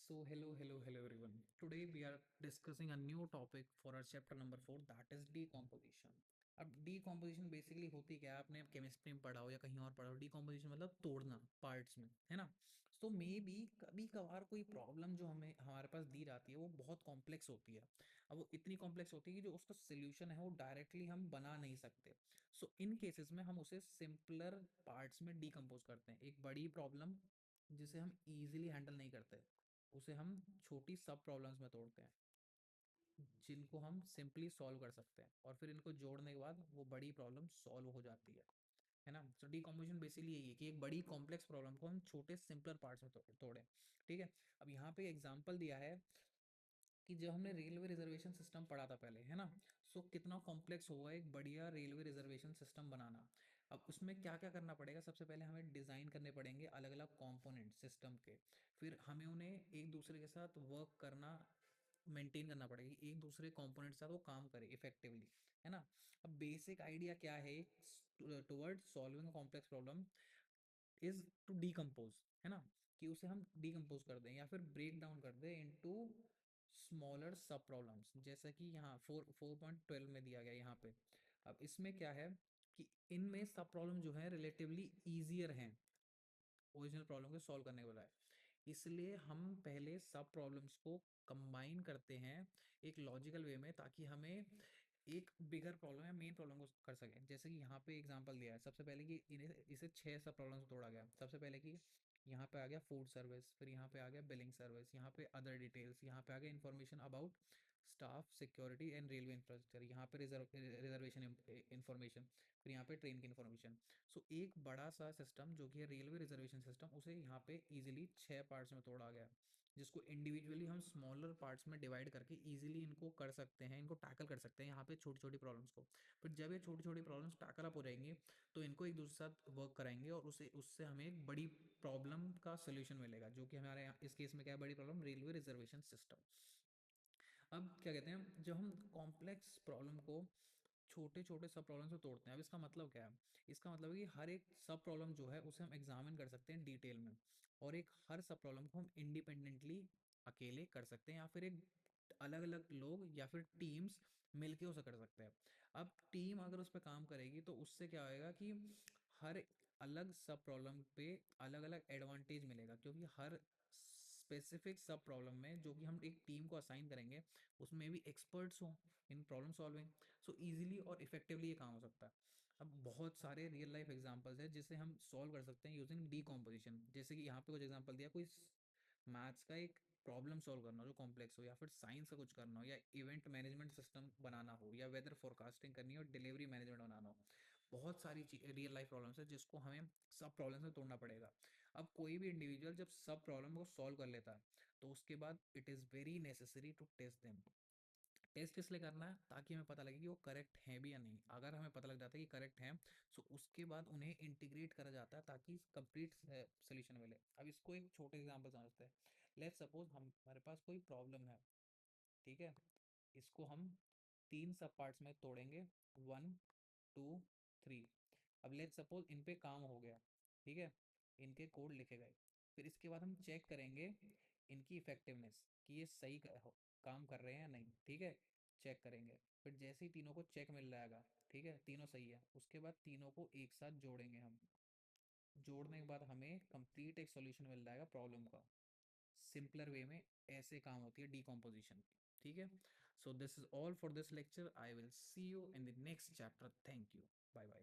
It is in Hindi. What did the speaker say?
Hello everyone. Today we are discussing a new topic for our chapter number 4, that is decomposition. अब decomposition बेसिकली होती क्या है, आपने केमिस्ट्री में पढ़ा हो या कहीं और पढ़ा हो, decomposition मतलब तोड़ना पार्ट्स में, है ना। तो मे बी कभी कभार कोई प्रॉब्लम जो हमें हमारे पास दी जाती है वो बहुत कॉम्प्लेक्स होती है। अब वो इतनी कॉम्प्लेक्स होती है कि जो उसका सोल्यूशन है वो डायरेक्टली हम बना नहीं सकते। सो इन केसेस में हम उसे सिंपलर पार्ट्स में डिकम्पोज करते हैं। एक बड़ी प्रॉब्लम जिसे हम इजीली हैंडल नहीं करते, उसे हम छोटी सब प्रॉब्लम्स में तोड़ते हैं, जिनको हम सिंपली सॉल्व कर सकते हैं, और फिर इनको जोड़ने के बाद वो बड़ी प्रॉब्लम सॉल्व हो जाती है ना। सो डीकम्पोजिशन बेसिकली यही है कि एक बड़ी कॉम्प्लेक्स प्रॉब्लम को हम छोटे सिंपलर पार्ट्स में तोड़ें। ठीक है। अब यहाँ पे एग्जांपल दिया है कि जब हमने रेलवे रिजर्वेशन सिस्टम पढ़ा था पहले, है ना। सो कितना कॉम्प्लेक्स होगा एक बढ़िया रेलवे रिजर्वेशन सिस्टम बनाना। अब उसमें क्या क्या करना पड़ेगा, सबसे पहले हमें डिज़ाइन करने पड़ेंगे अलग अलग कंपोनेंट सिस्टम के। फिर हमें उन्हें एक दूसरे के साथ वर्क करना, मेंटेन करना पड़ेगा कि एक दूसरे कंपोनेंट के साथ वो काम करे इफेक्टिवली, है ना। अब बेसिक आइडिया क्या है toward solving complex problem is to decompose, है ना। कि उसे हम डीकम्पोज कर दें या फिर ब्रेक डाउन कर दें इनटू स्मॉलर सब प्रॉब्लम्स, जैसा कि यहाँ 4.12 में दिया गया यहाँ पे। अब इसमें क्या है कि इनमें सब प्रॉब्लम जो है रिलेटिवली ईजियर हैं ओरिजिनल प्रॉब्लम को सॉल्व करने के बजाय। इसलिए हम पहले सब प्रॉब्लम्स को कंबाइन करते हैं एक लॉजिकल वे में, ताकि हमें एक बिगर प्रॉब्लम या मेन प्रॉब्लम को कर सकें। जैसे कि यहाँ पे एग्जांपल दिया है सबसे पहले कि इन्हें इसे 6 सब प्रॉब्लम्स में तोड़ा गया। सबसे पहले कि यहाँ पे आ गया फूड सर्विस, फिर यहाँ पे आ गया बिलिंग सर्विस, यहाँ पे अदर डिटेल्स, यहाँ पे आ गया information about staff security and railway infrastructure, यहाँ पे रिजर्वेशन इन्फॉर्मेशन, फिर यहाँ पे ट्रेन की इन्फॉर्मेशन। सो एक बड़ा सा सिस्टम जो कि है रेलवे रिजर्वेशन सिस्टम, उसे यहाँ पे इजीली 6 पार्ट्स में तोड़ा गया, जिसको इंडिविजुअली हम स्मॉलर पार्ट्स में डिवाइड करके इजीली इनको कर सकते हैं, इनको टैकल कर सकते हैं यहाँ पे छोटी छोटी प्रॉब्लम्स को। फिर जब ये छोटी छोटी प्रॉब्लम्स टैकल अप हो जाएंगी तो इनको एक दूसरे के साथ वर्क कराएंगे, और उसे उससे हमें एक बड़ी प्रॉब्लम का सोल्यूशन मिलेगा, जो कि हमारे यहाँ इस केस में क्या है, बड़ी प्रॉब्लम रेलवे रिजर्वेशन सिस्टम। अब क्या कहते हैं, जब हम कॉम्प्लेक्स प्रॉब्लम को छोटे छोटे सब प्रॉब्लम से तोड़ते हैं, अब इसका मतलब क्या है। इसका मतलब है कि हर एक सब प्रॉब्लम जो है उसे हम एग्जामिन कर सकते हैं डिटेल में, और एक हर सब प्रॉब्लम को हम इंडिपेंडेंटली अकेले कर सकते हैं, या फिर एक अलग अलग लोग या फिर टीम्स मिलके उसे कर सकते हैं। अब टीम अगर उस पर काम करेगी तो उससे क्या होएगा कि हर अलग सब प्रॉब्लम पे अलग अलग एडवांटेज मिलेगा, क्योंकि हर स्पेसिफिक सब प्रॉब्लम में जो कि हम एक टीम को असाइन करेंगे उसमें भी एक्सपर्ट्स हों इन प्रॉब्लम सॉल्विंग। सो ईजिली और इफेक्टिवली ये काम हो सकता है। अब बहुत सारे रियल लाइफ एग्जांपल्स हैं जिसे हम सॉल्व कर सकते हैं यूजिंग डीकॉम्पोजिशन। जैसे कि यहाँ पे कुछ एग्जांपल दिया, कोई मैथ्स का एक प्रॉब्लम सॉल्व करना हो जो कॉम्प्लेक्स हो, या फिर साइंस का कुछ करना हो, या इवेंट मैनेजमेंट सिस्टम बनाना हो, या वेदर फोरकास्टिंग करनी हो, डिलीवरी मैनेजमेंट बनाना हो। बहुत सारी रियल लाइफ प्रॉब्लम्स है जिसको हमें सब प्रॉब्लम्स में तोड़ना पड़ेगा। अब कोई भी इंडिविजुअल जब सब प्रॉब्लम को सॉल्व कर लेता है तो उसके बाद it is very necessary to test them. Test इसलिए करना है ताकि हमें पता लगे कि वो करेक्ट है भी या नहीं। अगर हमें पता लग जाता है कि करेक्ट है, सो उसके बाद उन्हें इंटीग्रेट करा जाता है ताकि कंप्लीट सोल्यूशन मिले। अब इसको एक छोटे एग्जांपल समझते हैं। लेट्स सपोज हमारे पास कोई प्रॉब्लम है, ठीक है। इसको हम 3 सब पार्ट्स में तोड़ेंगे, 1, 2, 3। अब लेट्स सपोज इन पे काम हो गया, ठीक है, इनके कोड लिखे गए। फिर इसके बाद हम चेक करेंगे इनकी इफेक्टिवनेस कि ये सही काम कर रहे हैं या नहीं, ठीक है। चेक करेंगे, फिर जैसे ही तीनों को चेक मिल जाएगा, ठीक है, तीनों सही है, उसके बाद तीनों को एक साथ जोड़ेंगे हम। जोड़ने के बाद हमें कंप्लीट एक सॉल्यूशन मिल जाएगा प्रॉब्लम का, सिंपलर वे में। ऐसे काम होती है डीकॉम्पोजिशन की, ठीक है। So this is all for this lecture. I will see you in the next chapter. Thank you. Bye bye.